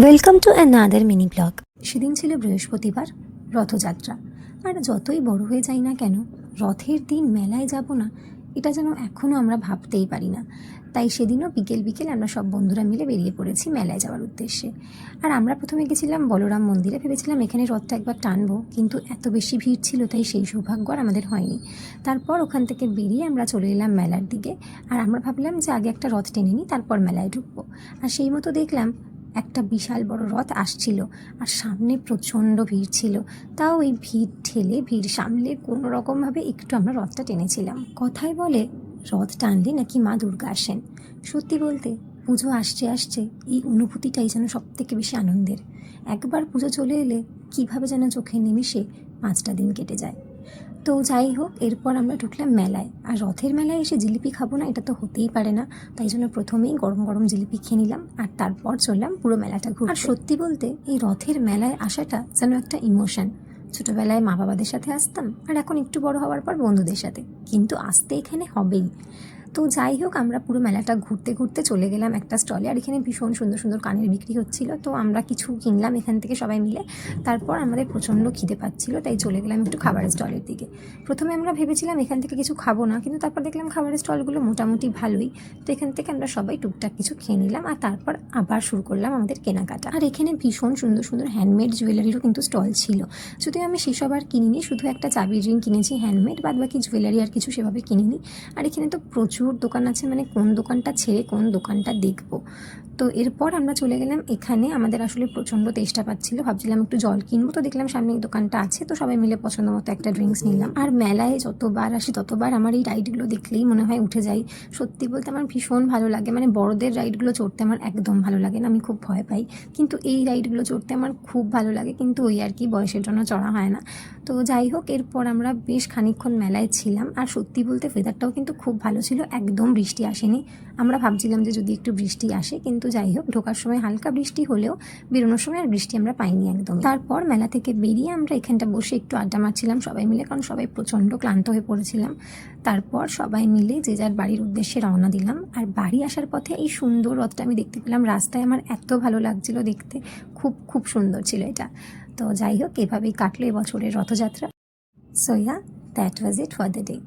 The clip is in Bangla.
Welcome to another mini blog. সেদিন ছিল বৃহস্পতিবার, রথযাত্রা। আর যতই বড় হয়ে যাই না কেন, রথের দিন মেলায় যাব না, এটা যেন এখনও আমরা ভাবতেই পারি না। তাই সেদিনও বিকেল বিকেল আমরা সব বন্ধুরা মিলে বেরিয়ে পড়েছি মেলায় যাওয়ার উদ্দেশ্যে। আর আমরা প্রথমে গেছিলাম বলরাম মন্দিরে, ভেবেছিলাম এখানে রথটা একবার টানবো, কিন্তু এত বেশি ভিড় ছিল তাই সেই সৌভাগ্য আর আমাদের হয়নি। তারপর ওখান থেকে বেরিয়ে আমরা চলে এলাম মেলার দিকে। আর আমরা ভাবলাম যে আগে একটা রথ টেনে নিই, তারপর মেলায় ঢুকবো। আর সেই মতো দেখলাম একটা বিশাল বড় রথ আসছিল, আর সামনে প্রচণ্ড ভিড় ছিল। তাও এই ভিড় ঠেলে ভিড় সামলে কোনো রকমভাবে একটু আমরা রথটা টেনেছিলাম। কথায় বলে রথ টানলে নাকি মা দুর্গা আসেন। সত্যি বলতে পুজো আসছে আসছে এই অনুভূতিটাই যেন সব থেকে বেশি আনন্দের। একবার পুজো চলে এলে কীভাবে যেন চোখের নিমিষে 5টা দিন কেটে যায়। তো যাই হোক, এরপর আমরা ঢুকলাম মেলায়। আর রথের মেলায় এসে জিলিপি খাবো না এটা তো হতেই পারে না, তাই জন্য প্রথমেই গরম গরম জিলিপি খেয়ে নিলাম, আর তারপর চললাম পুরো মেলাটা ঘুরতে। আর সত্যি বলতে এই রথের মেলায় আসাটা যেন একটা ইমোশন। ছোটোবেলায় মা বাবাদের সাথে আসতাম, আর এখন একটু বড় হওয়ার পর বন্ধুদের সাথে, কিন্তু আসতে এখানে হবেই। তো যাই হোক, আমরা পুরো মেলাটা ঘুরতে ঘুরতে চলে গেলাম একটা স্টলে। আর এখানে ভীষণ সুন্দর সুন্দর কানের বিক্রি হচ্ছিল, তো আমরা কিছু কিনলাম এখান থেকে সবাই মিলে। তারপর আমাদের প্রচণ্ড খিদে পাচ্ছিল, তাই চলে গেলাম একটু খাবারের স্টলের দিকে। প্রথমে আমরা ভেবেছিলাম এখান থেকে কিছু খাবো না, কিন্তু তারপর দেখলাম খাবারের স্টলগুলো মোটামুটি ভালোই। তো এখান থেকে আমরা সবাই টুকটাক কিছু খেয়ে নিলাম, আর তারপর আবার শুরু করলাম আমাদের কেনাকাটা। আর এখানে ভীষণ সুন্দর সুন্দর হ্যান্ডমেড জুয়েলারিরও কিন্তু স্টল ছিল। যদিও আমি সেসব আর কিনিনি, শুধু একটা চাবির রিং কিনেছি হ্যান্ডমেড, বাদ বাকি জুয়েলারি আর কিছু সেভাবে কিনিনি। আর এখানে তো প্রচুর দোকান আছে, মানে কোন দোকানটা ছেড়ে কোন দোকানটা দেখবো। তো এরপর আমরা চলে গেলাম এখানে। আমাদের আসলে প্রচণ্ড তেষ্টা পাচ্ছিল, ভাবছিলাম একটু জল কিনবো, তো দেখলাম সামনে এই দোকানটা আছে, তো সবাই মিলে পছন্দ মতো একটা ড্রিঙ্কস নিলাম। আর মেলায় যতবার আসি ততবার আমার এই রাইডগুলো দেখলেই মনে হয় উঠে যাই। সত্যি বলতে আমার ভীষণ ভালো লাগে, মানে বড়দের রাইডগুলো চড়তে আমার একদম ভালো লাগে না, আমি খুব ভয় পাই। কিন্তু এই রাইডগুলো চড়তে আমার খুব ভালো লাগে, কিন্তু ওই আর কি বয়সের জন্য চড়া হয় না। তো যাই হোক, এরপর আমরা বেশ খানিকক্ষণ মেলায় ছিলাম। আর সত্যি বলতে ওয়েদারটাও কিন্তু খুব ভালো ছিল, একদম বৃষ্টি আসেনি। আমরা ভাবছিলাম যে যদি একটু বৃষ্টি আসে, কিন্তু যাই হোক, ঢোকার সময় হালকা বৃষ্টি হলেও বেরোনোর সময় আর বৃষ্টি আমরা পাইনি একদম। তারপর মেলা থেকে বেরিয়ে আমরা এখানটা বসে একটু আড্ডা মারছিলাম সবাই মিলে, কারণ সবাই প্রচণ্ড ক্লান্ত হয়ে পড়েছিলাম। তারপর সবাই মিলে যে যার বাড়ির উদ্দেশ্যে রওনা দিলাম। আর বাড়ি আসার পথে এই সুন্দর রথটা আমি দেখতে পেলাম রাস্তায়, আমার এত ভালো লাগছিল দেখতে, খুব খুব সুন্দর ছিল এটা। তো যাই হোক, এভাবেই কাটলো এবছরের Rathyatra. So yeah, that was it for the day.